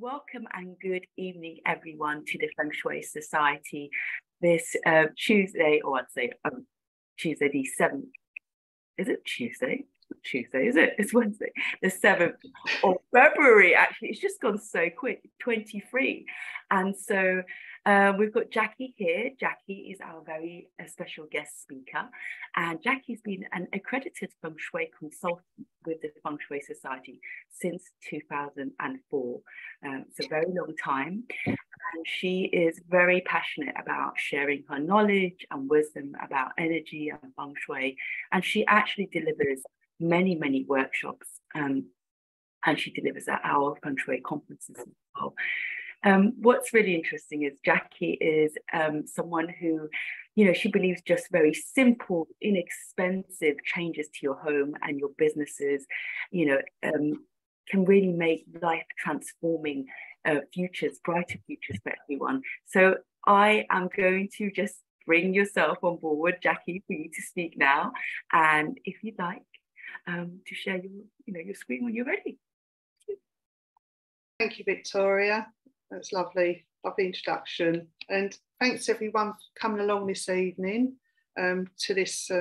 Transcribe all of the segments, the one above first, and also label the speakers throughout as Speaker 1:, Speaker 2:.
Speaker 1: Welcome and good evening, everyone, to the Feng Shui Society this Tuesday, or I'd say Tuesday the 7th. Is it Tuesday? It's not Tuesday, is it? It's Wednesday, the 7th of February. Actually, it's just gone so quick, 23. And so we've got Jackie here. Jackie is our very special guest speaker. And Jackie's been an accredited Feng Shui consultant with the Feng Shui Society since 2004. It's a very long time. And she is very passionate about sharing her knowledge and wisdom about energy and Feng Shui. And she actually delivers many, many workshops. And she delivers at our Feng Shui conferences as well. What's really interesting is Jackie is someone who, you know, she believes just very simple, inexpensive changes to your home and your businesses, you know, can really make life transforming futures, brighter futures for everyone. So I am going to just bring yourself on board, Jackie, for you to speak now. And if you'd like to share your screen when you're ready.
Speaker 2: Thank you, Victoria. That's lovely introduction. And thanks everyone for coming along this evening to this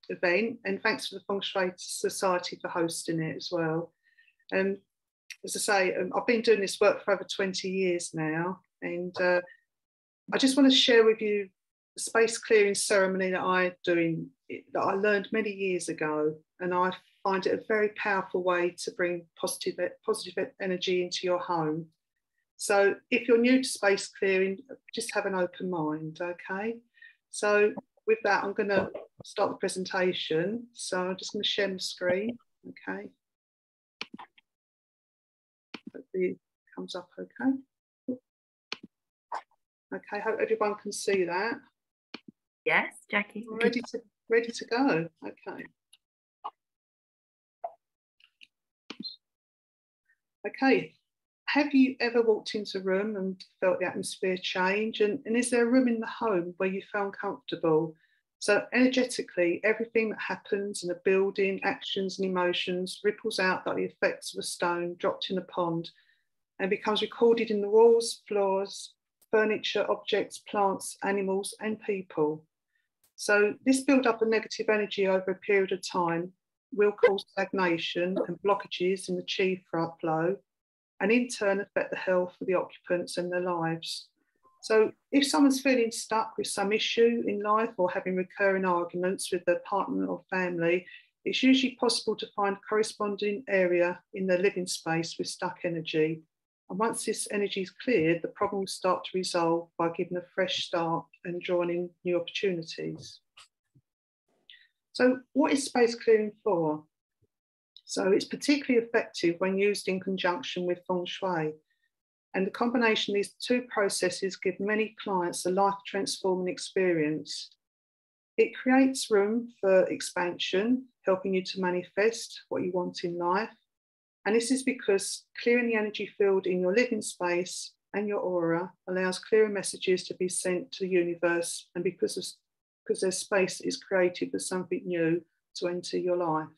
Speaker 2: event. And thanks to the Feng Shui Society for hosting it as well. As I say, I've been doing this work for over 20 years now. And I just want to share with you the space clearing ceremony that that I learned many years ago. And I find it a very powerful way to bring positive energy into your home. So if you're new to space clearing, just have an open mind, okay? So with that, I'm going to start the presentation. So I'm just going to share my screen, okay? Hopefully it comes up okay. Okay, hope everyone can see that.
Speaker 1: Yes, Jackie.
Speaker 2: Ready to go, okay. Okay. Have you ever walked into a room and felt the atmosphere change? And is there a room in the home where you feel uncomfortable? So energetically, everything that happens in a building, actions and emotions ripples out like the effects of a stone dropped in a pond and becomes recorded in the walls, floors, furniture, objects, plants, animals and people. So this build-up of negative energy over a period of time will cause stagnation and blockages in the chi flow, and in turn affect the health of the occupants and their lives. So if someone's feeling stuck with some issue in life or having recurring arguments with their partner or family, it's usually possible to find a corresponding area in their living space with stuck energy. And once this energy is cleared, the problem will start to resolve by giving a fresh start and drawing in new opportunities. So what is space clearing for? So it's particularly effective when used in conjunction with Feng Shui. And the combination of these two processes give many clients a life-transforming experience. It creates room for expansion, helping you to manifest what you want in life. And this is because clearing the energy field in your living space and your aura allows clearer messages to be sent to the universe, and because there's space is created for something new to enter your life.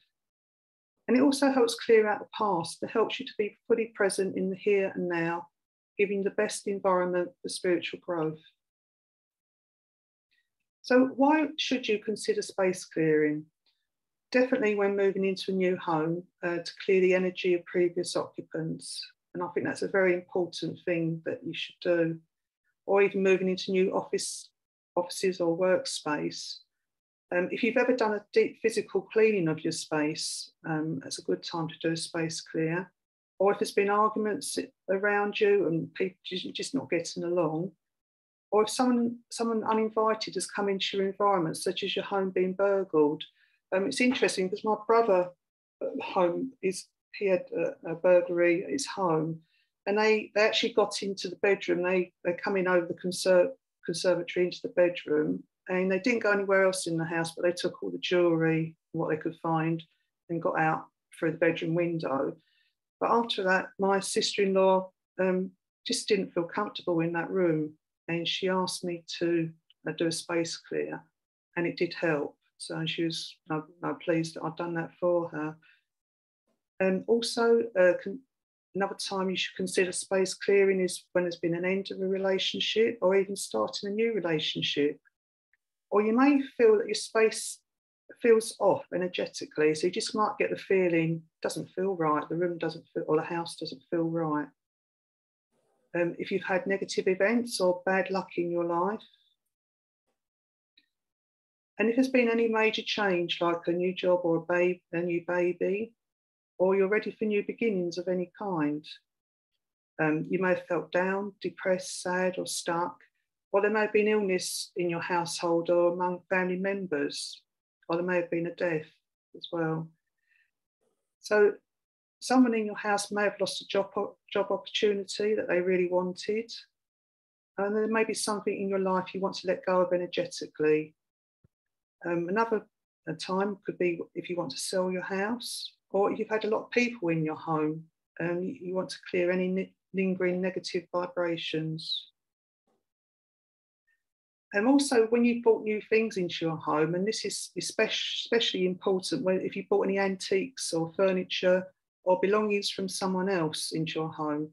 Speaker 2: And it also helps clear out the past. It helps you to be fully present in the here and now, giving the best environment for spiritual growth. So why should you consider space clearing? Definitely when moving into a new home to clear the energy of previous occupants. And I think that's a very important thing that you should do. Or even moving into new offices or workspace. If you've ever done a deep physical cleaning of your space, that's a good time to do a space clear. Or if there's been arguments around you and people just not getting along. Or if someone uninvited has come into your environment, such as your home being burgled. It's interesting because my brother home he had a burglary at his home, and they actually got into the bedroom. They come in over the conservatory into the bedroom, and they didn't go anywhere else in the house, but they took all the jewellery, what they could find, and got out through the bedroom window. But after that, my sister-in-law just didn't feel comfortable in that room, and she asked me to do a space clear, and it did help. So she was pleased that I'd done that for her. And also Another time you should consider space clearing is when there's been an end of a relationship or even starting a new relationship. Or you may feel that your space feels off energetically. So you just might get the feeling, doesn't feel right, the room doesn't feel, or the house doesn't feel right. If you've had negative events or bad luck in your life. And if there's been any major change, like a new job or a new baby, or you're ready for new beginnings of any kind. You may have felt down, depressed, sad, or stuck, or there may have been illness in your household or among family members, or there may have been a death as well. So someone in your house may have lost a job opportunity that they really wanted, and there may be something in your life you want to let go of energetically. Another time could be if you want to sell your house, or you've had a lot of people in your home and you want to clear any lingering negative vibrations. And also when you've bought new things into your home, and this is especially important when if you bought any antiques or furniture or belongings from someone else into your home,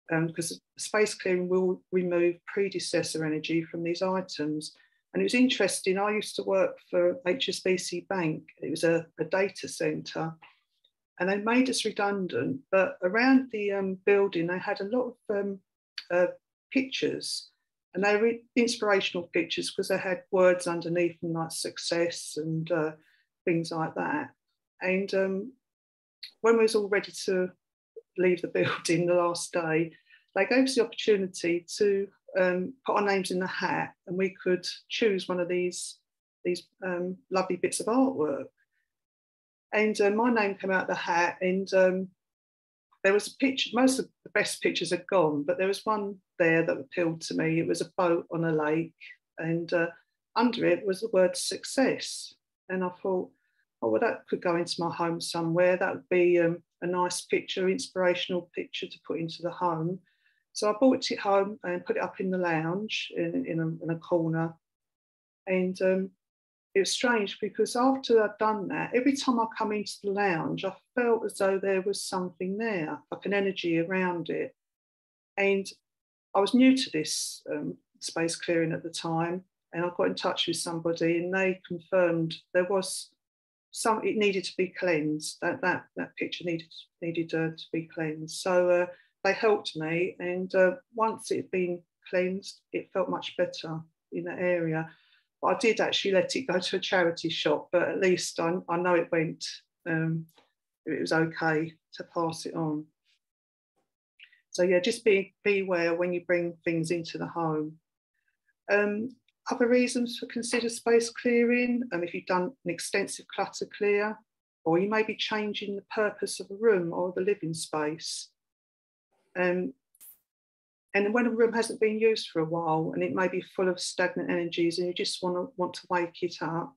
Speaker 2: because space clearing will remove predecessor energy from these items. And it was interesting, I used to work for HSBC Bank. It was a data centre, and they made us redundant, but around the building, they had a lot of pictures, and they were inspirational pictures because they had words underneath them like success and things like that. And when we was all ready to leave the building the last day, they gave us the opportunity to put our names in the hat, and we could choose one of these lovely bits of artwork. And my name came out of the hat, and there was a picture. Most of the best pictures are gone, but there was one there that appealed to me. It was a boat on a lake, and under it was the word success. And I thought, oh, well, that could go into my home somewhere. That would be a nice picture, inspirational picture to put into the home. So I brought it home and put it up in the lounge in a corner. And it was strange because after I'd done that, every time I come into the lounge, I felt as though there was something there, like an energy around it. And I was new to this space clearing at the time, and I got in touch with somebody, and they confirmed there was it needed to be cleansed. That picture needed to be cleansed. So they helped me, and once it had been cleansed, it felt much better in that area. But I did actually let it go to a charity shop, but at least I know it went, it was okay to pass it on. So yeah, just be aware when you bring things into the home. Other reasons for consider space clearing, if you've done an extensive clutter clear, or you may be changing the purpose of a room or the living space. And when a room hasn't been used for a while and it may be full of stagnant energies and you just want to wake it up,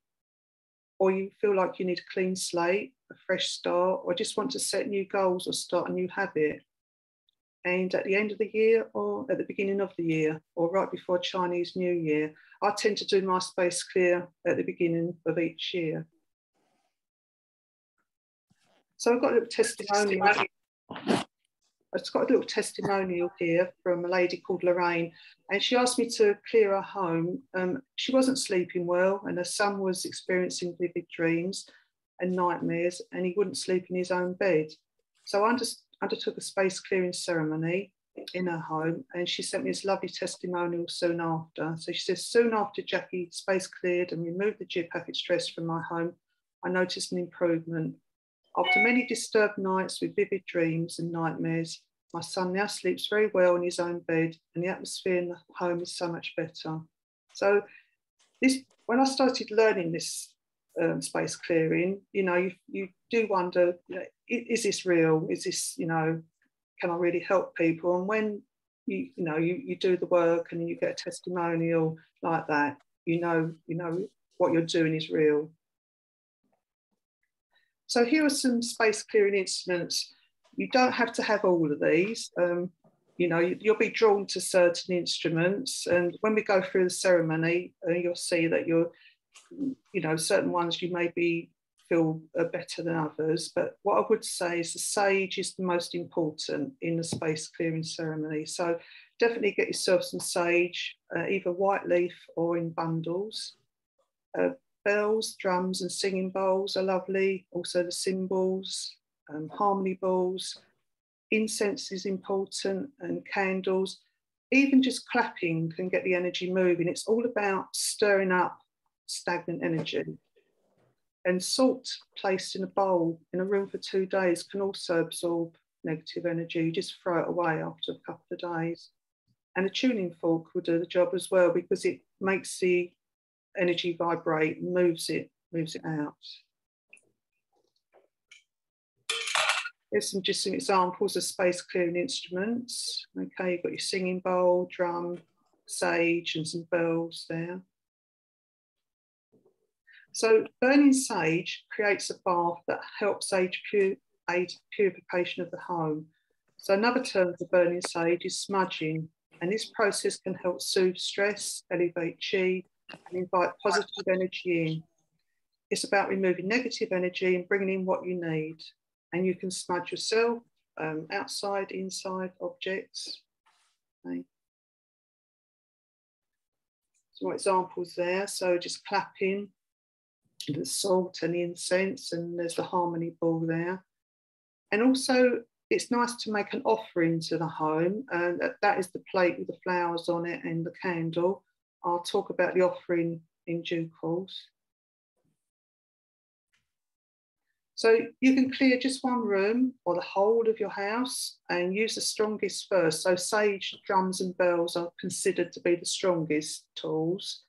Speaker 2: or you feel like you need a clean slate, a fresh start, or just want to set new goals or start a new habit. And at the end of the year or at the beginning of the year or right before Chinese New Year, I tend to do my space clear at the beginning of each year. So I've got a little testimonial. I've just got a little testimonial here from a lady called Lorraine, and she asked me to clear her home. She wasn't sleeping well, and her son was experiencing vivid dreams and nightmares, and he wouldn't sleep in his own bed. So I undertook a space clearing ceremony in her home, and she sent me this lovely testimonial soon after. So she says, soon after Jackie space cleared and removed the geopathic stress from my home, I noticed an improvement. After many disturbed nights with vivid dreams and nightmares, my son now sleeps very well in his own bed, and the atmosphere in the home is so much better. So when I started learning this space clearing, you do wonder, is this real? Is this, can I really help people? And when you do the work and you get a testimonial like that, you know what you're doing is real. So here are some space clearing instruments. You don't have to have all of these. You'll be drawn to certain instruments, and when we go through the ceremony, you'll see that certain ones you may be feel better than others, but what I would say is the sage is the most important in the space clearing ceremony. So definitely get yourself some sage, either white leaf or in bundles. Bells, drums and singing bowls are lovely. Also the cymbals, harmony balls. Incense is important, and candles. Even just clapping can get the energy moving. It's all about stirring up stagnant energy. And salt placed in a bowl in a room for 2 days can also absorb negative energy. You just throw it away after a couple of days. And a tuning fork will do the job as well, because it makes the energy vibrate and moves it out. Here's just some examples of space clearing instruments. Okay, you've got your singing bowl, drum, sage, and some bells there. So burning sage creates a bath that helps aid purification of the home. So another term for burning sage is smudging, and this process can help soothe stress, elevate chi, and invite positive energy in. It's about removing negative energy and bringing in what you need. And you can smudge yourself, outside, inside objects. Okay. Some more examples there. So just clapping, the salt and the incense, and there's the harmony ball there. And also it's nice to make an offering to the home, and that is the plate with the flowers on it and the candle. I'll talk about the offering in due course. So you can clear just one room or the whole of your house and use the strongest first. So sage, drums and bells are considered to be the strongest tools.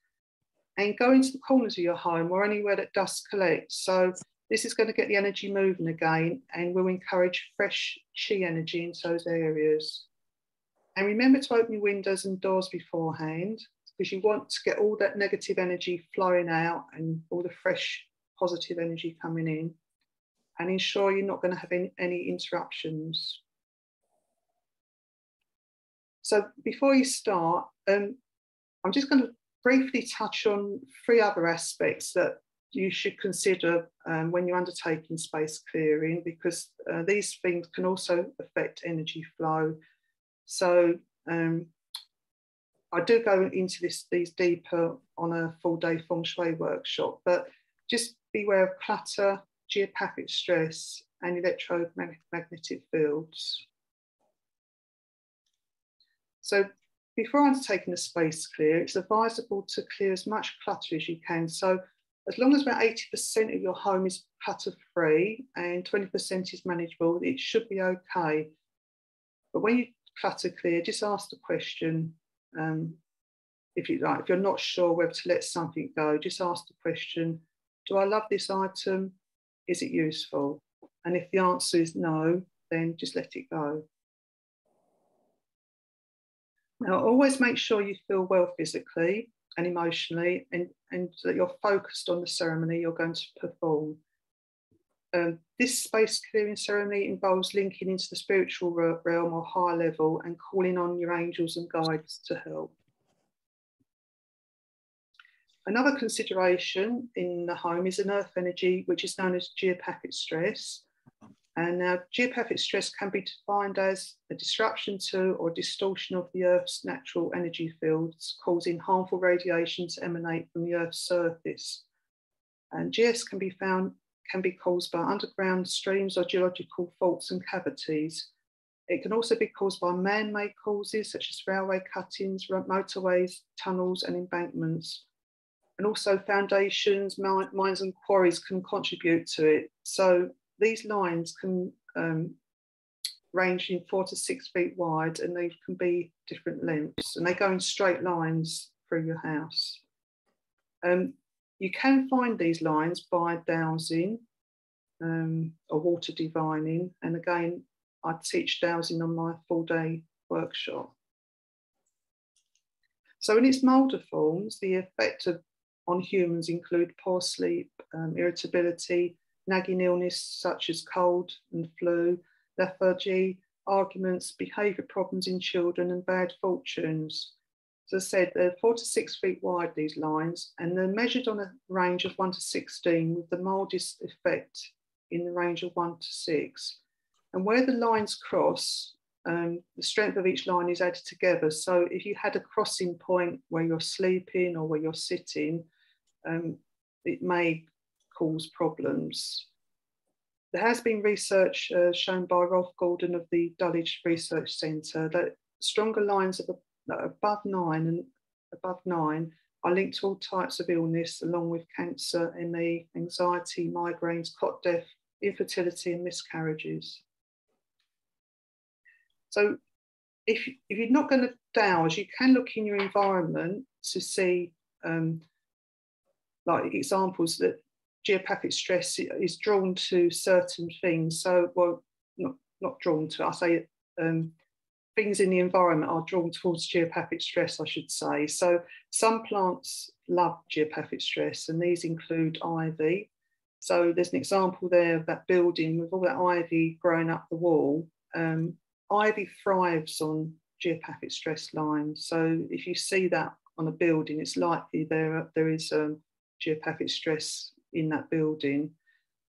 Speaker 2: And go into the corners of your home or anywhere that dust collects. So this is going to get the energy moving again and will encourage fresh chi energy into those areas. And remember to open your windows and doors beforehand, because you want to get all that negative energy flowing out and all the fresh positive energy coming in. And ensure you're not going to have any interruptions. So before you start, I'm just going to briefly touch on 3 other aspects that you should consider when you're undertaking space clearing, because these things can also affect energy flow. So I do go into these deeper on a full-day Feng Shui workshop, but just beware of clutter, geopathic stress, and electromagnetic fields. So before undertaking a space clear, it's advisable to clear as much clutter as you can. So as long as about 80% of your home is clutter-free and 20% is manageable, it should be okay. But when you clutter clear, just ask the question, if you like. If you're not sure whether to let something go, just ask the question, do I love this item? Is it useful? And if the answer is no, then just let it go. Now, always make sure you feel well physically and emotionally, and that you're focused on the ceremony you're going to perform. This space clearing ceremony involves linking into the spiritual realm or higher level and calling on your angels and guides to help. Another consideration in the home is an earth energy, which is known as geopathic stress. And now geopathic stress can be defined as a disruption to or distortion of the Earth's natural energy fields, causing harmful radiation to emanate from the Earth's surface. And GS can be caused by underground streams or geological faults and cavities. It can also be caused by man-made causes such as railway cuttings, motorways, tunnels and embankments. And also foundations, mines and quarries can contribute to it. So these lines can range in 4 to 6 feet wide, and they can be different lengths, and they go in straight lines through your house. You can find these lines by dowsing or water divining. And again, I teach dowsing on my full-day workshop. So in its milder forms, the effect on humans include poor sleep, irritability, nagging illness such as cold and flu, lethargy, arguments, behaviour problems in children, and bad fortunes. As I said, they're 4 to 6 feet wide, these lines, and they're measured on a range of 1 to 16, with the mildest effect in the range of 1 to 6. And where the lines cross, the strength of each line is added together. So if you had a crossing point where you're sleeping or where you're sitting, it may cause problems. There has been research shown by Rolf Gordon of the Dulwich Research Centre that stronger lines of above 9 are linked to all types of illness, along with cancer, ME, anxiety, migraines, cot death, infertility, and miscarriages. So if you're not going to dowse, you can look in your environment to see like examples that geopathic stress is drawn to certain things. So, well, not drawn to, I say things in the environment are drawn towards geopathic stress, I should say. So some plants love geopathic stress, and these include ivy. So there's an example there of that building with all that ivy growing up the wall. Ivy thrives on geopathic stress lines. So if you see that on a building, it's likely there is geopathic stress in that building.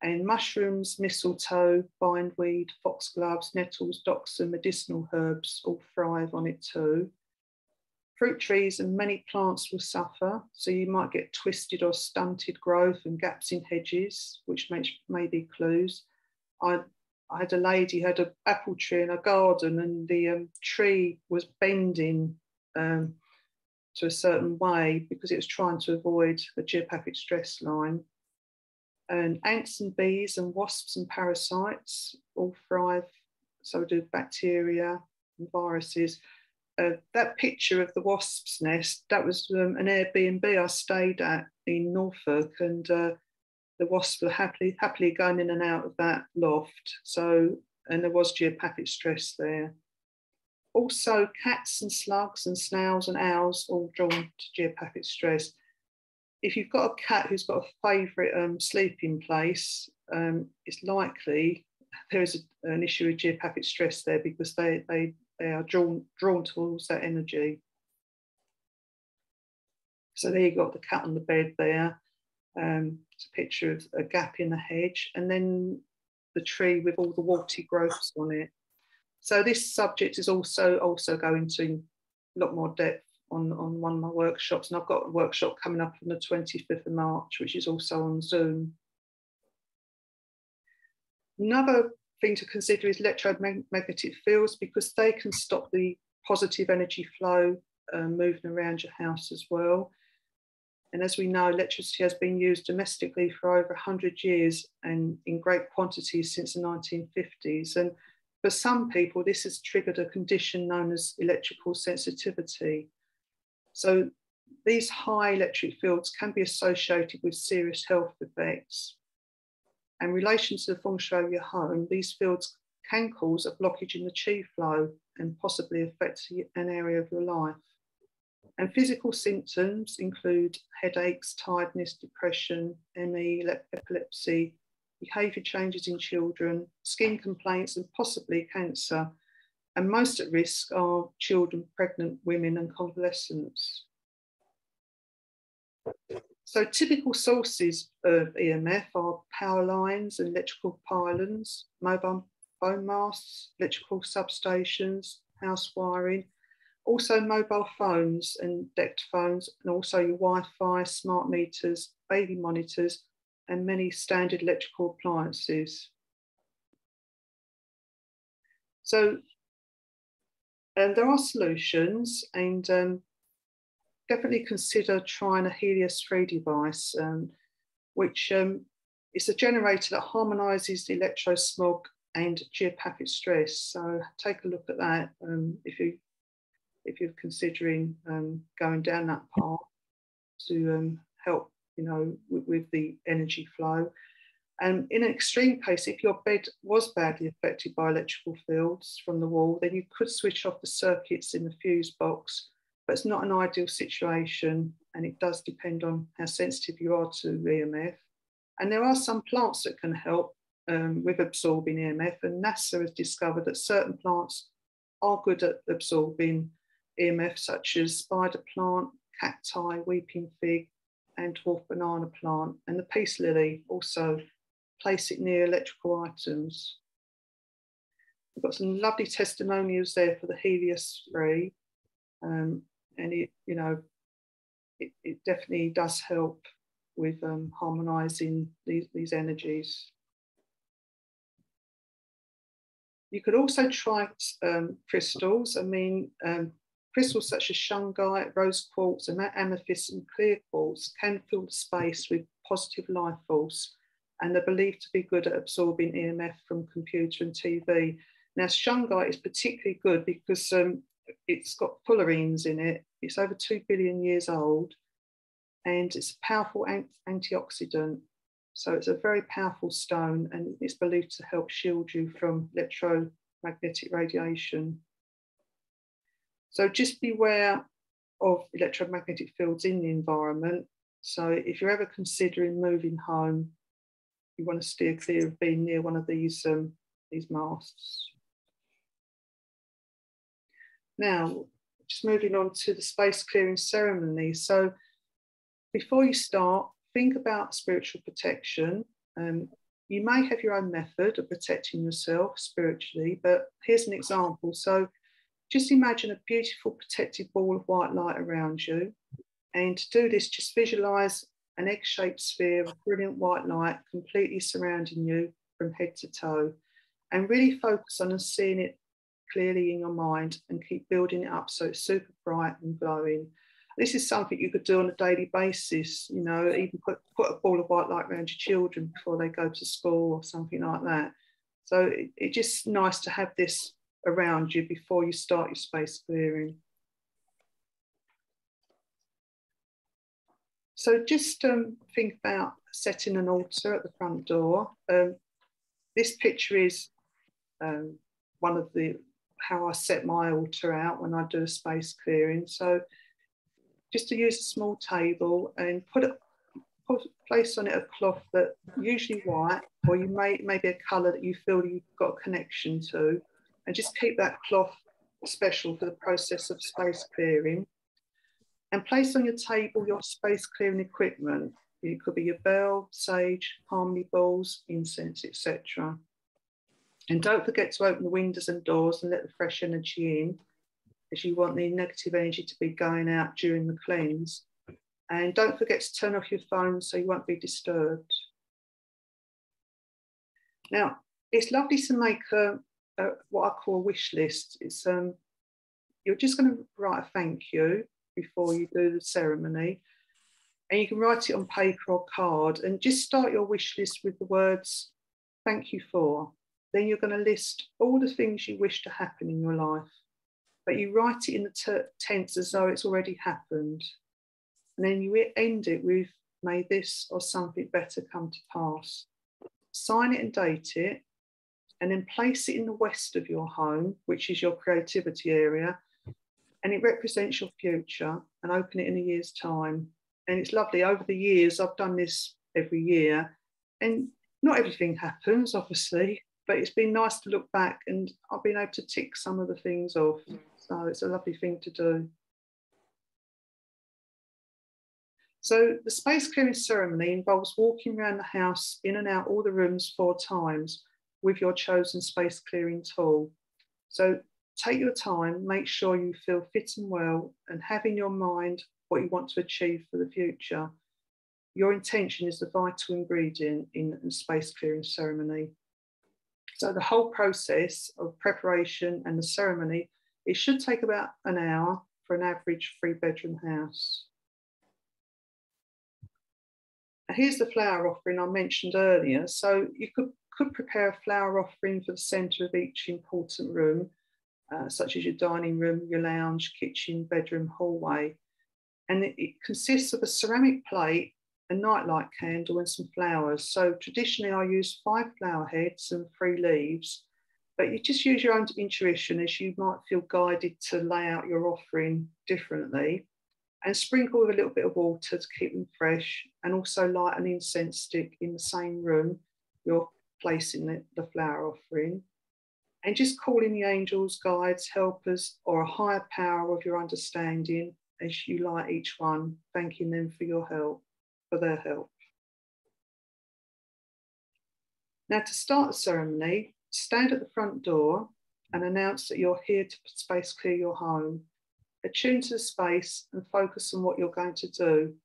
Speaker 2: And mushrooms, mistletoe, bindweed, foxgloves, nettles, docks, and medicinal herbs all thrive on it too. Fruit trees and many plants will suffer, so you might get twisted or stunted growth and gaps in hedges, which may be clues. I had a lady who had an apple tree in her garden, and the tree was bending to a certain way because it was trying to avoid a geopathic stress line. And ants and bees and wasps and parasites all thrive, so do bacteria and viruses. That picture of the wasp's nest, that was an Airbnb I stayed at in Norfolk, and the wasps were happily going in and out of that loft. So, and there was geopathic stress there. Also, cats and slugs and snails and owls all drawn to geopathic stress. If you've got a cat who's got a favourite sleeping place, it's likely there is an issue with geopathic stress there, because they are drawn towards that energy. So there you got the cat on the bed there. It's a picture of a gap in the hedge, and then the tree with all the warty growths on it. So this subject is also going into a lot more depth on one of my workshops, and I've got a workshop coming up on the 25th of March, which is also on Zoom. Another thing to consider is electromagnetic fields, because they can stop the positive energy flow moving around your house as well. And as we know, electricity has been used domestically for over 100 years and in great quantities since the 1950s. And for some people, this has triggered a condition known as electrical sensitivity. So these high electric fields can be associated with serious health effects. And in relation to the Feng Shui of your home, these fields can cause a blockage in the qi flow and possibly affect an area of your life. And physical symptoms include headaches, tiredness, depression, ME, epilepsy, behaviour changes in children, skin complaints, and possibly cancer. And most at risk are children, pregnant women, and convalescents. So typical sources of EMF are power lines and electrical pylons, mobile phone masts, electrical substations, house wiring, also mobile phones and DECT phones, and also your Wi-Fi, smart meters, baby monitors, and many standard electrical appliances. So there are solutions, and definitely consider trying a Helios-3 device, which is a generator that harmonises the electrosmog and geopathic stress. So take a look at that if you're considering going down that path to help, with the energy flow. And in an extreme case, if your bed was badly affected by electrical fields from the wall, then you could switch off the circuits in the fuse box, but it's not an ideal situation, and it does depend on how sensitive you are to EMF. And there are some plants that can help with absorbing EMF, and NASA has discovered that certain plants are good at absorbing EMF such as spider plant, cacti, weeping fig, and dwarf banana plant, and the peace lily. Also place it near electrical items. We've got some lovely testimonials there for the Helios 3, and it, you know, it definitely does help with harmonising these energies. You could also try crystals. I mean, crystals such as shungite, rose quartz, and amethyst and clear quartz can fill the space with positive life force, and they're believed to be good at absorbing EMF from computer and TV. Now, shungite is particularly good because it's got fullerenes in it. It's over 2 billion years old, and it's a powerful antioxidant. So it's a very powerful stone, and it's believed to help shield you from electromagnetic radiation. So just beware of electromagnetic fields in the environment. So if you're ever considering moving home, you want to steer clear of being near one of these masts. Now, just moving on to the space clearing ceremony. So before you start, think about spiritual protection. You may have your own method of protecting yourself spiritually, but here's an example. So just imagine a beautiful protective ball of white light around you. And to do this, just visualize an egg-shaped sphere of brilliant white light completely surrounding you from head to toe. And really focus on seeing it clearly in your mind and keep building it up so it's super bright and glowing. This is something you could do on a daily basis, you know, even put a ball of white light around your children before they go to school or something like that. So it's just nice to have this around you before you start your space clearing. So just think about setting an altar at the front door. This picture is one of how I set my altar out when I do a space clearing. So just to use a small table and place on it a cloth that usually white, or you maybe a colour that you feel you've got a connection to, and just keep that cloth special for the process of space clearing. And place on your table your space clearing equipment. It could be your bell, sage, harmony balls, incense, etc. And don't forget to open the windows and doors and let the fresh energy in, as you want the negative energy to be going out during the cleanse. And don't forget to turn off your phone so you won't be disturbed. Now, it's lovely to make what I call a wish list. It's you're just going to write a thank you before you do the ceremony. And you can write it on paper or card and just start your wish list with the words, thank you for. Then you're going to list all the things you wish to happen in your life. But you write it in the tense as though it's already happened. And then you end it with, may this or something better come to pass. Sign it and date it, and then place it in the west of your home, which is your creativity area, and it represents your future, and open it in a year's time. And it's lovely. Over the years, I've done this every year, and not everything happens, obviously, but it's been nice to look back and I've been able to tick some of the things off. So it's a lovely thing to do. So the space clearing ceremony involves walking around the house, in and out all the rooms 4 times with your chosen space clearing tool. So take your time, make sure you feel fit and well, and have in your mind what you want to achieve for the future. Your intention is the vital ingredient in a space clearing ceremony. So the whole process of preparation and the ceremony, it should take about an hour for an average 3-bedroom house. And here's the flower offering I mentioned earlier. So you could prepare a flower offering for the centre of each important room, such as your dining room, your lounge, kitchen, bedroom, hallway. And it consists of a ceramic plate, a nightlight candle and some flowers. So traditionally I use 5 flower heads and 3 leaves, but you just use your own intuition as you might feel guided to lay out your offering differently, and sprinkle with a little bit of water to keep them fresh, and also light an incense stick in the same room you're placing the flower offering. And just calling the angels, guides, helpers, or a higher power of your understanding as you light each one, thanking them for your help, for their help. Now, to start the ceremony, stand at the front door and announce that you're here to space clear your home. Attune to the space and focus on what you're going to do.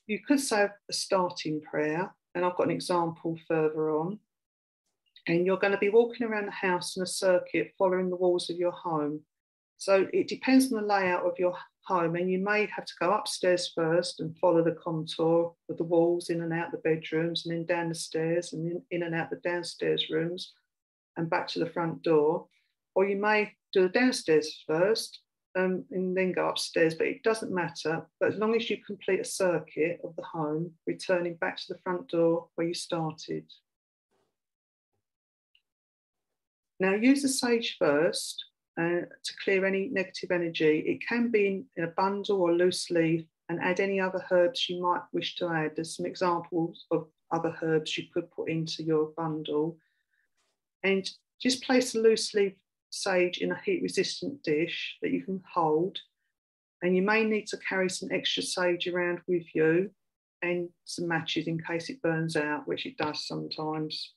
Speaker 2: You could say a starting prayer, and I've got an example further on. And you're going to be walking around the house in a circuit following the walls of your home. So it depends on the layout of your home, and you may have to go upstairs first and follow the contour of the walls in and out the bedrooms, and then down the stairs and in and out the downstairs rooms and back to the front door. Or you may do the downstairs first and then go upstairs, but it doesn't matter. But as long as you complete a circuit of the home, returning back to the front door where you started. Now use the sage first to clear any negative energy. It can be in a bundle or loose leaf, and add any other herbs you might wish to add. There's some examples of other herbs you could put into your bundle. And just place the loose leaf sage in a heat resistant dish that you can hold. And you may need to carry some extra sage around with you and some matches in case it burns out, which it does sometimes.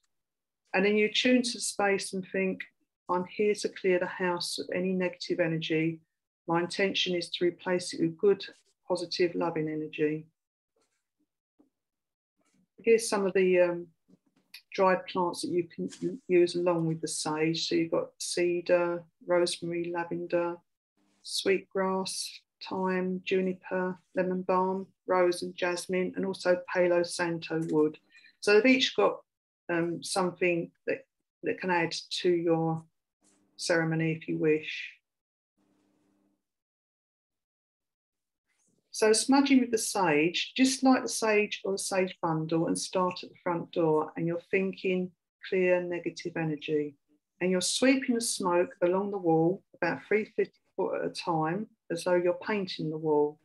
Speaker 2: And then you tune to the space and think, I'm here to clear the house of any negative energy. My intention is to replace it with good, positive, loving energy. Here's some of the dried plants that you can use along with the sage. So you've got cedar, rosemary, lavender, sweetgrass, thyme, juniper, lemon balm, rose and jasmine, and also Palo Santo wood. So they've each got something that can add to your ceremony if you wish. So smudging with the sage, just light the sage or the sage bundle and start at the front door, and you're thinking clear negative energy. And you're sweeping the smoke along the wall about 3 foot at a time, as though you're painting the wall.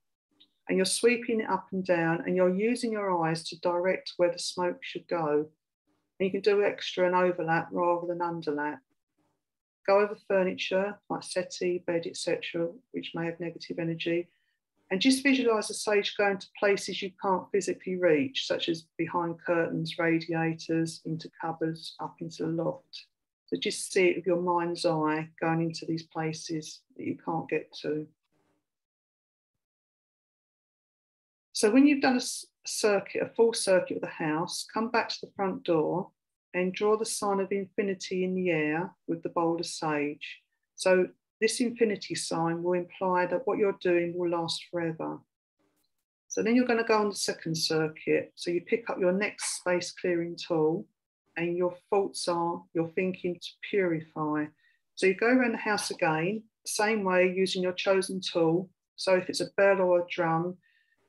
Speaker 2: And you're sweeping it up and down, and you're using your eyes to direct where the smoke should go. And you can do extra and overlap rather than underlap. Go over furniture like settee, bed, etc., which may have negative energy. And just visualise the sage going to places you can't physically reach, such as behind curtains, radiators, into cupboards, up into the loft. So just see it with your mind's eye going into these places that you can't get to. So when you've done a full circuit of the house, come back to the front door and draw the sign of infinity in the air with the bowl of sage. So this infinity sign will imply that what you're doing will last forever. So then you're going to go on the second circuit. So you pick up your next space clearing tool, and your thoughts are, you're thinking to purify. So you go around the house again, same way, using your chosen tool. So if it's a bell or a drum,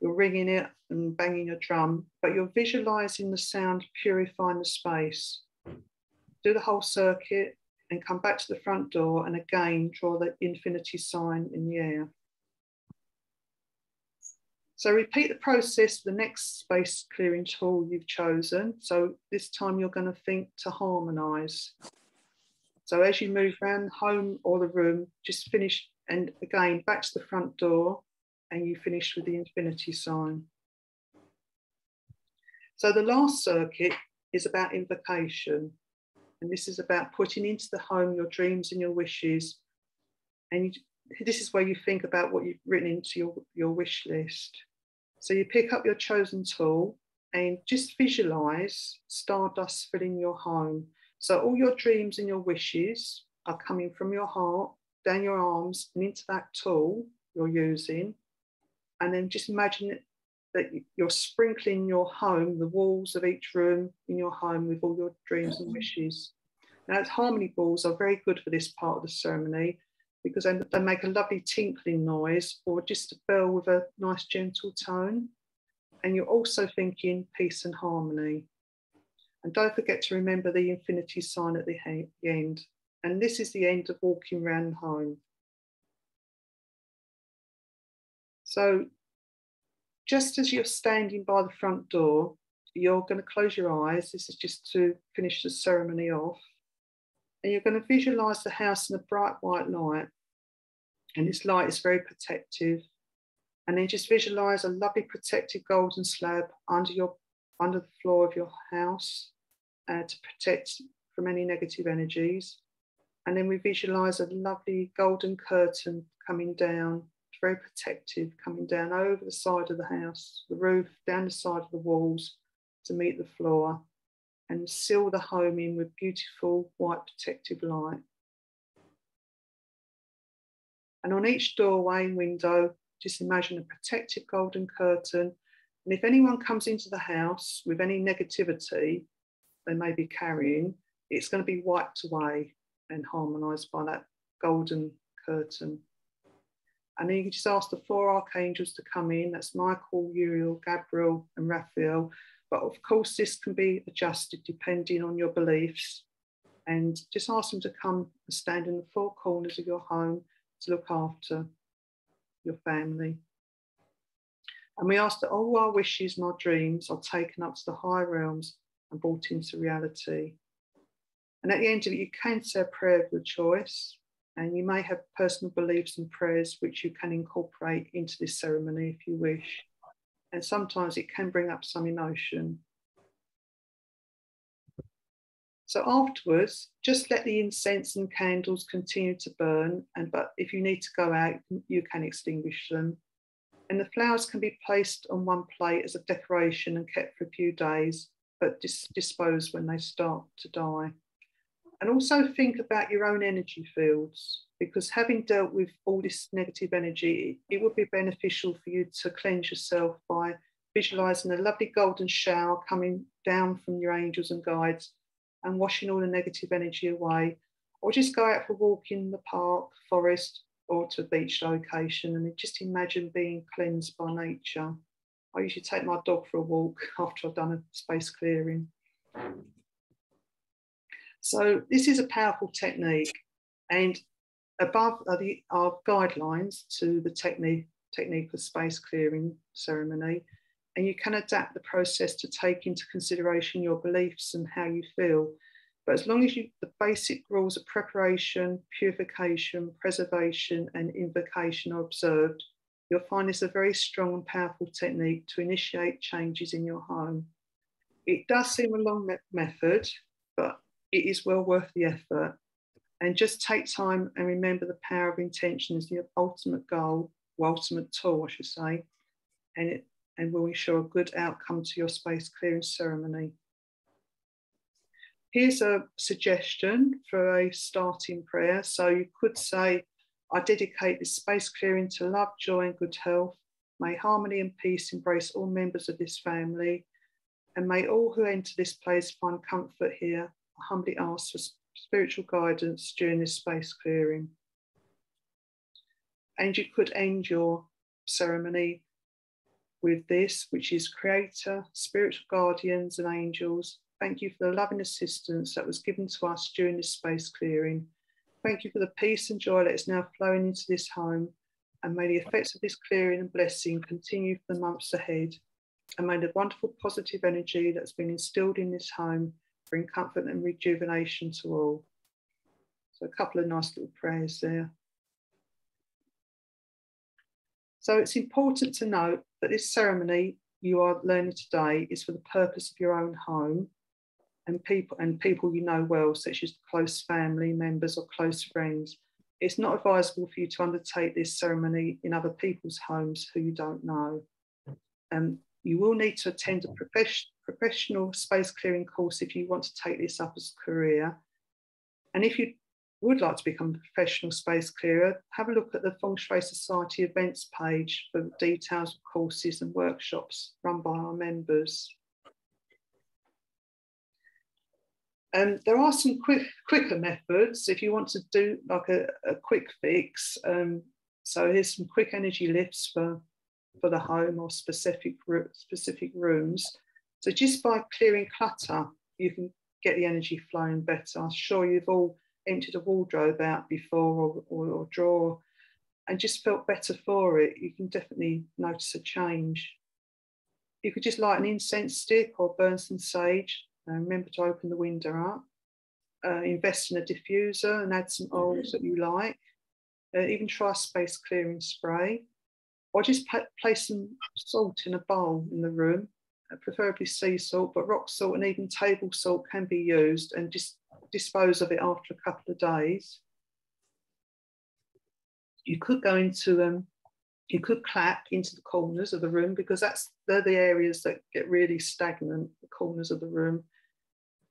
Speaker 2: you're ringing it and banging your drum, but you're visualizing the sound purifying the space. Do the whole circuit and come back to the front door, and again draw the infinity sign in the air. So repeat the process for the next space clearing tool you've chosen. So this time you're going to think to harmonise. So as you move around home or the room, just finish, and again back to the front door, and you finish with the infinity sign. So the last circuit is about invocation. And this is about putting into the home your dreams and your wishes. And this is where you think about what you've written into your wish list. So you pick up your chosen tool and just visualize stardust filling your home. So all your dreams and your wishes are coming from your heart, down your arms and into that tool you're using. And then just imagine that you're sprinkling your home, the walls of each room in your home, with all your dreams and wishes. Now, harmony balls are very good for this part of the ceremony because they make a lovely tinkling noise, or just a bell with a nice gentle tone. And you're also thinking peace and harmony. And don't forget to remember the infinity sign at the end. And this is the end of walking around home. So just as you're standing by the front door, you're going to close your eyes. This is just to finish the ceremony off. And you're going to visualise the house in a bright white light. And this light is very protective. And then just visualise a lovely protective golden slab under the floor of your house to protect from any negative energies. And then we visualise a lovely golden curtain coming down, very protective, coming down over the side of the house, the roof, down the side of the walls to meet the floor, and seal the home in with beautiful white protective light. And on each doorway and window, just imagine a protective golden curtain. And if anyone comes into the house with any negativity they may be carrying, it's going to be wiped away and harmonised by that golden curtain. And then you can just ask the 4 archangels to come in. That's Michael, Uriel, Gabriel, and Raphael. But of course, this can be adjusted depending on your beliefs. And just ask them to come and stand in the 4 corners of your home to look after your family. And we ask that all our wishes and our dreams are taken up to the higher realms and brought into reality. And at the end of it, you can say a prayer of your choice, and you may have personal beliefs and prayers which you can incorporate into this ceremony if you wish. And sometimes it can bring up some emotion. So afterwards, just let the incense and candles continue to burn, but if you need to go out, you can extinguish them. And the flowers can be placed on one plate as a decoration and kept for a few days, but disposed when they start to die. And also think about your own energy fields, because having dealt with all this negative energy, it would be beneficial for you to cleanse yourself by visualising a lovely golden shower coming down from your angels and guides and washing all the negative energy away. Or just go out for a walk in the park, forest, or to a beach location and just imagine being cleansed by nature. I usually take my dog for a walk after I've done a space clearing. So this is a powerful technique, and above are guidelines to the technique of space clearing ceremony, and you can adapt the process to take into consideration your beliefs and how you feel. But as long as the basic rules of preparation, purification, preservation, and invocation are observed, you'll find this a very strong and powerful technique to initiate changes in your home. It does seem a long method, but it is well worth the effort. And just take time and remember the power of intention is the ultimate goal, or ultimate tool, I should say, and will ensure a good outcome to your space clearing ceremony. Here's a suggestion for a starting prayer. So you could say, I dedicate this space clearing to love, joy, and good health. May harmony and peace embrace all members of this family. And may all who enter this place find comfort here. I humbly ask for spiritual guidance during this space clearing. And you could end your ceremony with this, which is Creator, spiritual guardians, and angels. Thank you for the loving assistance that was given to us during this space clearing. Thank you for the peace and joy that is now flowing into this home. And may the effects of this clearing and blessing continue for the months ahead. And may the wonderful positive energy that's been instilled in this home bring comfort and rejuvenation to all. So a couple of nice little prayers there. So it's important to note that this ceremony you are learning today is for the purpose of your own home and people you know well, such as close family members or close friends. It's not advisable for you to undertake this ceremony in other people's homes who you don't know. You will need to attend a professional space clearing course if you want to take this up as a career. And if you would like to become a professional space clearer, have a look at the Feng Shui Society events page for details of courses and workshops run by our members. There are some quicker methods if you want to do like a quick fix. So here's some quick energy lifts for the home or specific rooms. So just by clearing clutter, you can get the energy flowing better. I'm sure you've all emptied a wardrobe out before or drawer and just felt better for it. You can definitely notice a change. You could just light an incense stick or burn some sage. And remember to open the window up. invest in a diffuser and add some oils that you like. Even try space clearing spray, or just place some salt in a bowl in the room, preferably sea salt, but rock salt and even table salt can be used, and just dispose of it after a couple of days. You could go into, you could clap into the corners of the room, because they're the areas that get really stagnant, the corners of the room,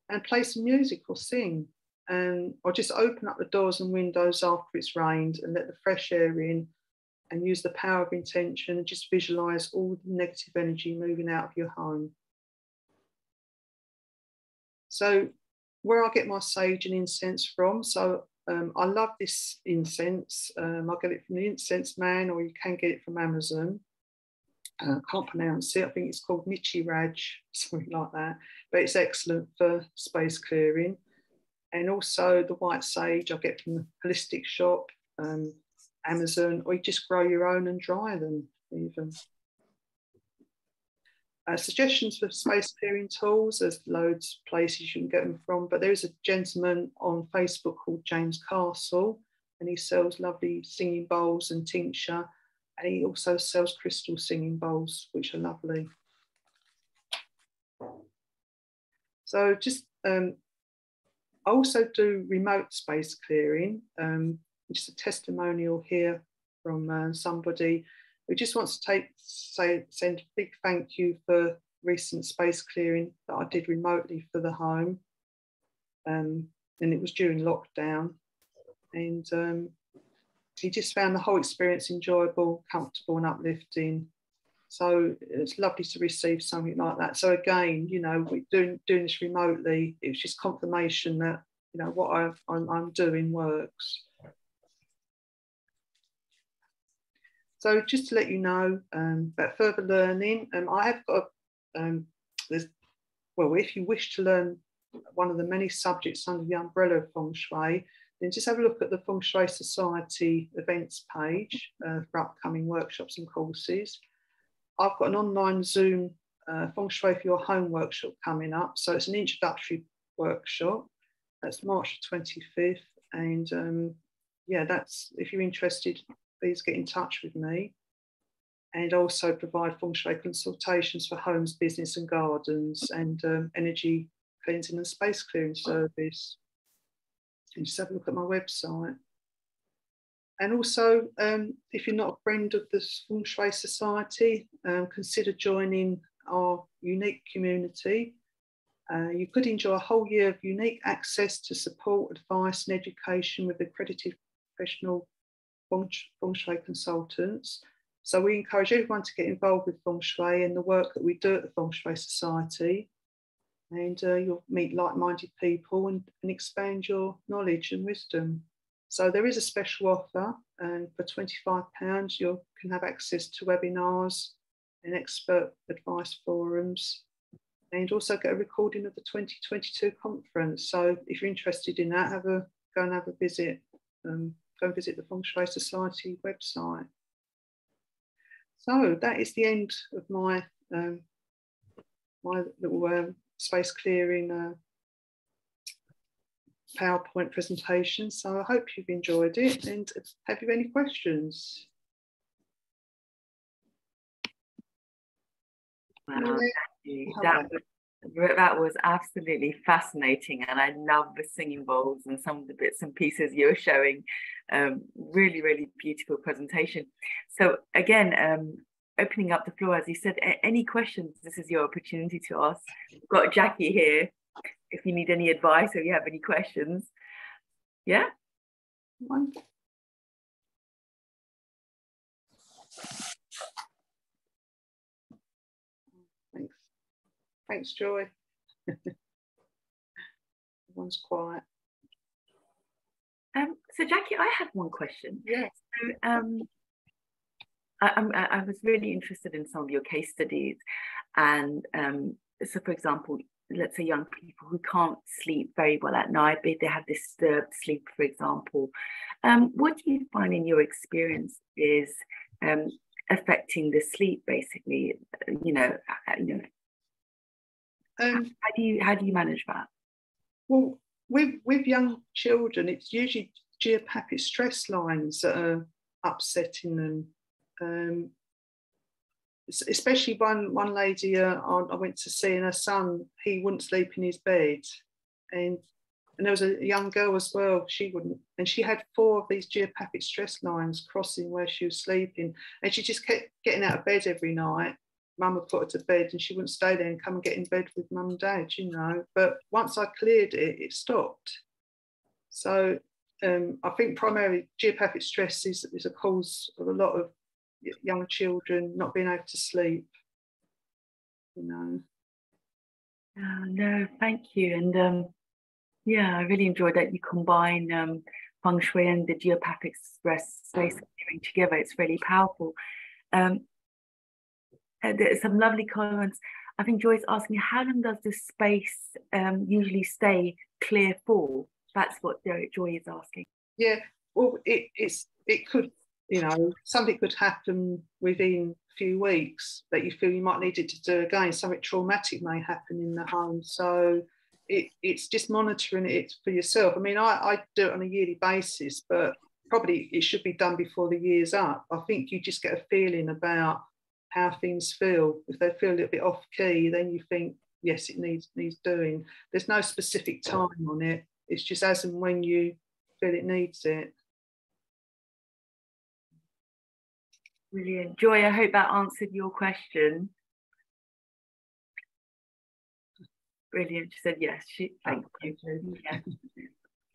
Speaker 2: and play some music or sing. Or just open up the doors and windows after it's rained and let the fresh air in, and use the power of intention and just visualize all the negative energy moving out of your home. So where I get my sage and incense from, so I love this incense. I get it from the Incense Man, or you can get it from Amazon. I can't pronounce it. I think it's called Michi Raj, something like that. But it's excellent for space clearing. And also the white sage I get from the holistic shop, Amazon, or you just grow your own and dry them even. Suggestions for space clearing tools, there's loads of places you can get them from, but there's a gentleman on Facebook called James Castle, and he sells lovely singing bowls and tincture, and he also sells crystal singing bowls, which are lovely. So just I also do remote space clearing, which is a testimonial here from somebody who just wants to send a big thank you for recent space clearing that I did remotely for the home. And it was during lockdown. And he just found the whole experience enjoyable, comfortable and uplifting. So it's lovely to receive something like that. So again, you know, we're doing this remotely. It was just confirmation that, you know, what I'm doing works. So just to let you know about further learning, I have got, well, if you wish to learn one of the many subjects under the umbrella of Feng Shui, then just have a look at the Feng Shui Society events page for upcoming workshops and courses. I've got an online Zoom Feng Shui for Your Home workshop coming up. So it's an introductory workshop. That's March 25th. And yeah, that's, if you're interested, please get in touch with me. And also provide Feng Shui consultations for homes, business and gardens, and energy cleansing and space clearing service. And just have a look at my website. And also, if you're not a friend of the Feng Shui Society, consider joining our unique community. You could enjoy a whole year of unique access to support, advice and education with accredited professional Feng Shui consultants. So we encourage everyone to get involved with Feng Shui and the work that we do at the Feng Shui Society. And you'll meet like-minded people and expand your knowledge and wisdom. So there is a special offer, and for £25 you can have access to webinars and expert advice forums, and also get a recording of the 2022 conference. So if you're interested in that, go and have a visit. Go and visit the Feng Shui Society website. So that is the end of my my little space clearing PowerPoint presentation. So I hope you've enjoyed it, and have you any questions?
Speaker 1: Wow, that was absolutely fascinating, and I love the singing bowls and some of the bits and pieces you were showing. Really, really beautiful presentation. So again, opening up the floor, as you said, any questions, this is your opportunity to ask. We've got Jackie here if you need any advice or you have any questions. Yeah?
Speaker 2: Thanks. Thanks, Joy. Everyone's quiet.
Speaker 1: So Jackie, I had one question.
Speaker 2: Yeah.
Speaker 1: So, I was really interested in some of your case studies, and so for example, let's say young people who can't sleep very well at night, they have disturbed sleep, for example. What do you find in your experience is affecting the sleep, basically? How do you manage that?
Speaker 2: Well, with young children, it's usually geopathic stress lines that are upsetting them. Especially one lady I went to see, and her son, he wouldn't sleep in his bed, and there was a young girl as well, she wouldn't, and she had 4 of these geopathic stress lines crossing where she was sleeping, and she just kept getting out of bed every night. Mum would put her to bed and she wouldn't stay there and come and get in bed with mum and dad, you know. But once I cleared it, it stopped. So I think primarily geopathic stress is a cause of a lot of young children not being able to sleep, you know.
Speaker 1: No, thank you. And yeah, I really enjoyed that you combine Feng Shui and the geopathic stress space clearing together. It's really powerful. There's some lovely comments. I think Joy's asking, how long does the space usually stay clear for? That's what Joy is asking.
Speaker 2: Yeah, well, it could, you know, something could happen within a few weeks that you feel you might need it to do again. Something traumatic may happen in the home. So it's just monitoring it for yourself. I mean, I do it on a yearly basis, but probably it should be done before the year's up. I think you just get a feeling about how things feel. If they feel a little bit off key, then you think, yes, it needs doing. There's no specific time on it. It's just as and when you feel it needs it.
Speaker 1: Brilliant. Joy, I hope that answered your question. Brilliant. She said yes. Thank you. Yeah.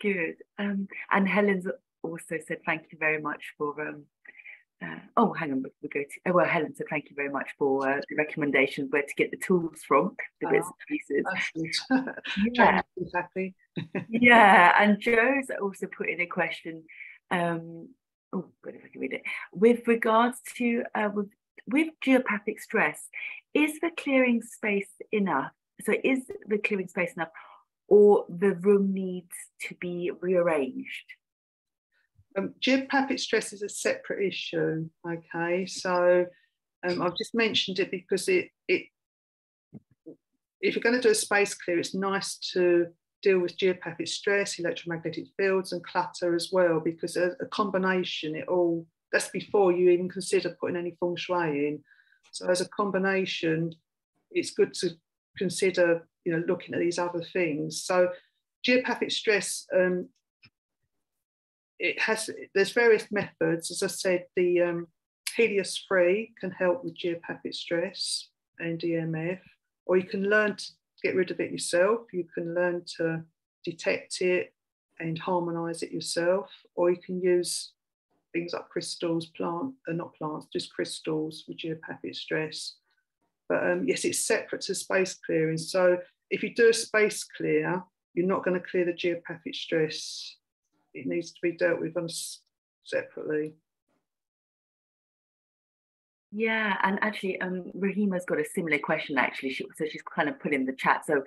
Speaker 1: Good. And Helen's also said thank you very much for oh, hang on, we'll go to, well, Helen said thank you very much for the recommendations where to get the tools from, the bits and pieces.
Speaker 2: Yeah. Happy.
Speaker 1: Yeah, and Joe's also put in a question, oh, God, if I can read it, with regards to, with geopathic stress, is the clearing space enough? So is the clearing space enough, or the room needs to be rearranged?
Speaker 2: Geopathic stress is a separate issue, okay? So I've just mentioned it because if you're going to do a space clear, it's nice to deal with geopathic stress, electromagnetic fields and clutter as well, because a combination, that's before you even consider putting any Feng Shui in. So as a combination, it's good to consider, you know, looking at these other things. So geopathic stress, there's various methods. As I said, the Helios-free can help with geopathic stress and EMF, or you can learn to get rid of it yourself. You can learn to detect it and harmonise it yourself, or you can use things like crystals, not plants, just crystals with geopathic stress. But yes, it's separate to space clearing. So if you do a space clear, you're not going to clear the geopathic stress. It needs to be dealt with separately.
Speaker 1: Yeah, and actually, Rahima's got a similar question. Actually, so she's kind of put in the chat. So,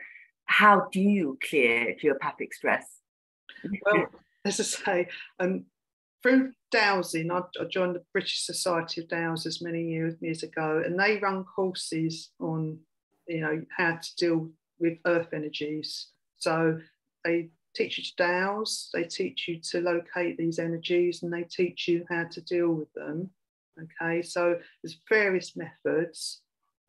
Speaker 1: how do you clear geopathic stress?
Speaker 2: Well, as I say, through dowsing, I joined the British Society of Dowsers many years ago, and they run courses on, you know, how to deal with earth energies. So they teach you to dowse, they teach you to locate these energies, and they teach you how to deal with them. Okay, so there's various methods,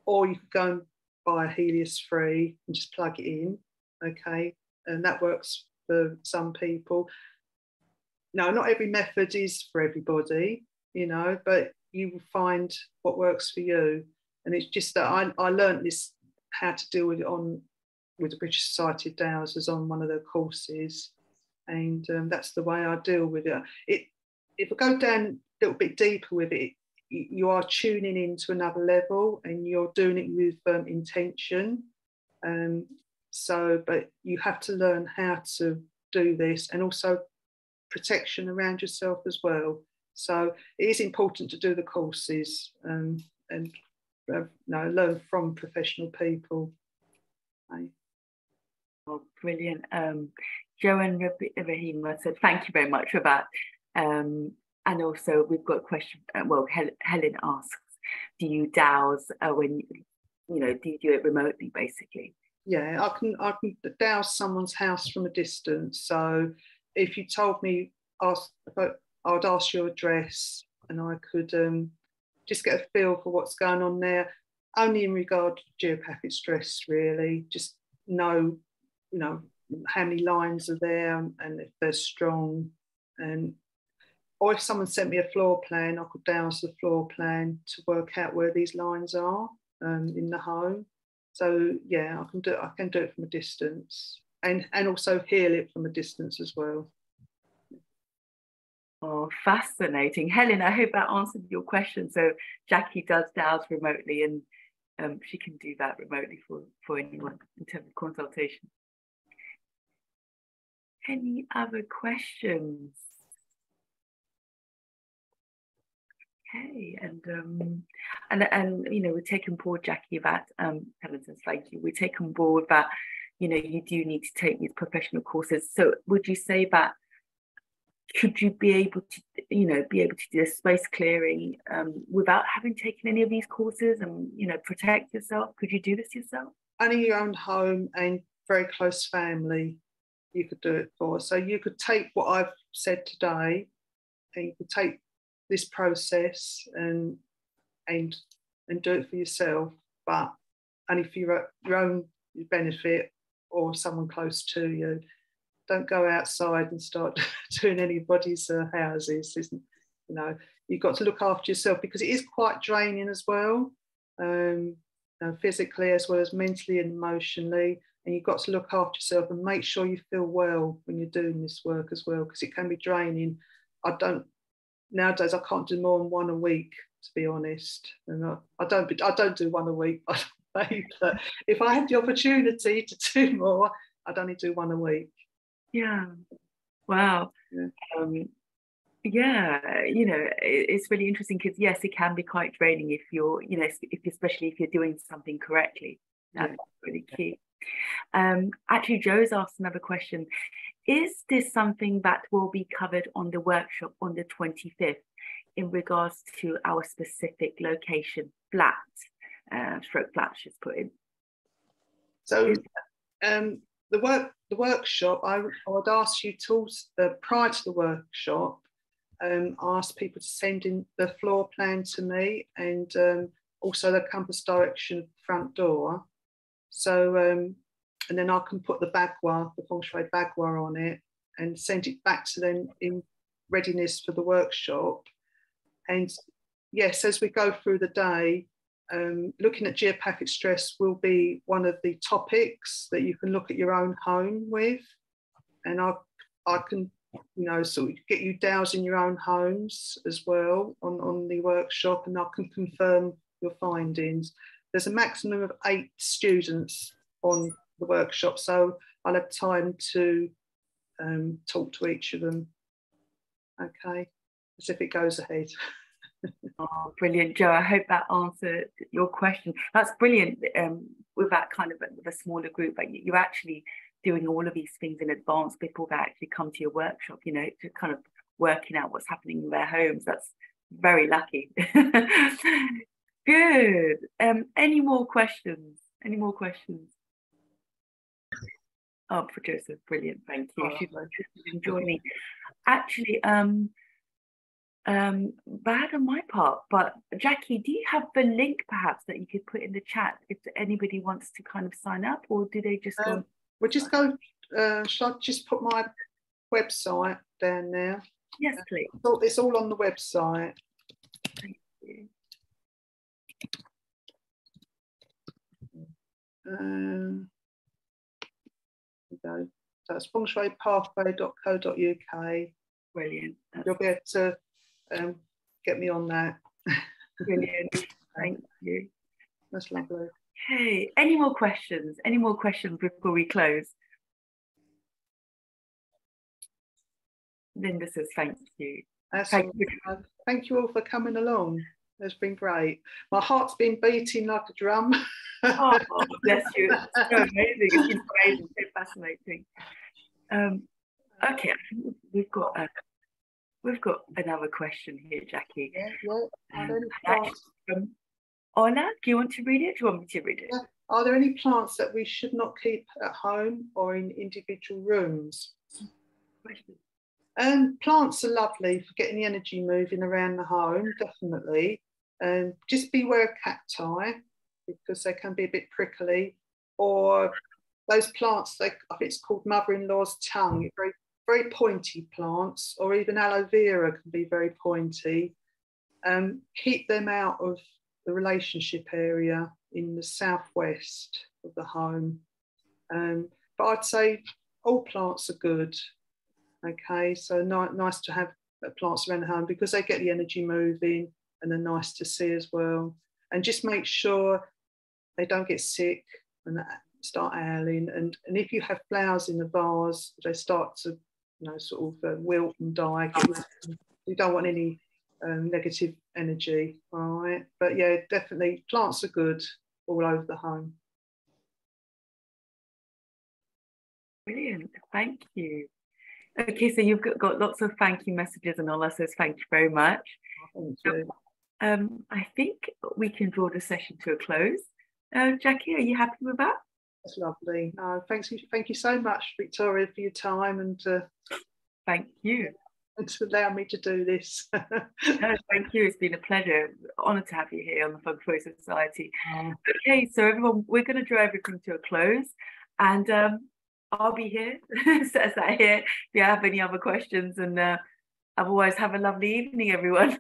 Speaker 2: or you could go and buy a Helios-free and just plug it in. Okay, and that works for some people. No, not every method is for everybody, you know, but you will find what works for you. And it's just that I learned this, how to deal with it with the British Society of Dowsers on one of their courses, and that's the way I deal with it. If I go down a little bit deeper with it, you are tuning into another level, and you're doing it with intention. But you have to learn how to do this, and also protection around yourself as well. So it is important to do the courses and learn from professional people.
Speaker 1: Oh, brilliant. Joe and Rahima said thank you very much for that. And also we've got a question. Well, Helen asks, do you dowse when, do you do it remotely, basically?
Speaker 2: Yeah, I can douse someone's house from a distance. So if you told me, I would ask your address, and I could just get a feel for what's going on there, only in regard to geopathic stress, really. Just know, you know, how many lines are there and if they're strong. And or if someone sent me a floor plan, I could douse the floor plan to work out where these lines are in the home. So yeah, I can do it from a distance, and also heal it from a distance as well.
Speaker 1: Oh, fascinating. Helen, I hope that answered your question. So Jackie does douse remotely, and she can do that remotely for anyone in terms of consultation. Any other questions? Okay, and you know, we're taking board, Jackie, that Helen says thank you. We're taking board that, you know, you do need to take these professional courses. So would you say that could you be able to, you know, do space clearing without having taken any of these courses and, you know, protect yourself? Could you do this yourself?
Speaker 2: Only your own home and very close family you could do it for. So you could take what I've said today, and you could take this process and do it for yourself, but only for your own benefit or someone close to you. Don't go outside and start doing anybody's houses. You know, you've got to look after yourself, because it is quite draining as well, physically as well as mentally and emotionally. And you've got to look after yourself and make sure you feel well when you're doing this work as well, because it can be draining. Nowadays, I can't do more than one a week, to be honest. And I don't do one a week, by the way, but if I had the opportunity to do more, I'd only do one a week.
Speaker 1: Yeah. Wow. Yeah. Yeah, you know, it's really interesting, because yes, it can be quite draining if you're, you know, especially if you're doing something correctly. That's really key. Actually, Joe's asked another question. Is this something that will be covered on the workshop on the 25th in regards to our specific location, flat, stroke flat she's put in?
Speaker 2: So the workshop, I would ask you to, prior to the workshop, ask people to send in the floor plan to me, and also the compass direction of the front door. So and then I can put the bagua, the Feng Shui bagua on it, and send it back to them in readiness for the workshop. And yes, as we go through the day, looking at geopathic stress will be one of the topics that you can look at your own home with. And I can, you know, sort of get you dowsing your own homes as well on the workshop, and I can confirm your findings. There's a maximum of 8 students on the workshop, so I'll have time to talk to each of them. Okay, as if it goes ahead.
Speaker 1: Oh, brilliant, Joe. I hope that answered your question. That's brilliant. With that kind of a smaller group, but you're actually doing all of these things in advance before they actually come to your workshop, you know, to kind of working out what's happening in their homes. That's very lucky. Good. Any more questions? Any more questions? Oh, producer, brilliant. Thank you. She's interested in joining. Actually, bad on my part, but Jackie, do you have the link perhaps that you could put in the chat if anybody wants to kind of sign up, or do they just go?
Speaker 2: We'll just go. Shall I just put my website down there?
Speaker 1: Yes, please.
Speaker 2: It's all on the website.
Speaker 1: Thank you.
Speaker 2: Go. So it's fengshuipathway.co.uk.
Speaker 1: Brilliant.
Speaker 2: You'll be able to get me on that.
Speaker 1: Brilliant. Thank you.
Speaker 2: That's lovely.
Speaker 1: Okay. Any more questions? Any more questions before we close? Linda says thank you.
Speaker 2: Thank you all for coming along. It's been great. My heart's been beating like a drum.
Speaker 1: Oh, bless you. It's so amazing. It's been amazing, so fascinating. Okay, I think we've got another question here, Jackie.
Speaker 2: Yeah.
Speaker 1: Ola, do you want to read it? Do you want me to read it?
Speaker 2: Yeah, Are there any plants that we should not keep at home or in individual rooms? Plants are lovely for getting the energy moving around the home, definitely. Just beware of cacti because they can be a bit prickly, or those plants, I think it's called mother-in-law's tongue, very, very pointy plants, or even aloe vera can be very pointy. Keep them out of the relationship area in the southwest of the home. But I'd say all plants are good. Okay, so nice to have plants around the home because they get the energy moving and they're nice to see as well. And just make sure they don't get sick and start ailing. And if you have flowers in the vase, they start to, sort of wilt and die. You don't want any negative energy, all right? But yeah, definitely plants are good all over the home.
Speaker 1: Brilliant, thank you. Okay, so you've got lots of thank you messages and all that, so thank you very much.
Speaker 2: Thank you.
Speaker 1: I think we can draw the session to a close. Jackie, are you happy with that?
Speaker 2: That's lovely. Thank you so much, Victoria, for your time and
Speaker 1: thank you.
Speaker 2: And to allow me to do this.
Speaker 1: No, thank you. It's been a pleasure. Honoured to have you here on the Feng Shui Society. Okay, so everyone, we're going to draw everything to a close, and I'll be here. Says that here. If you have any other questions, and otherwise, have a lovely evening, everyone.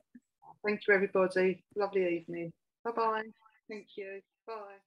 Speaker 2: Thank you, everybody. Lovely evening. Bye-bye. Thank you. Bye.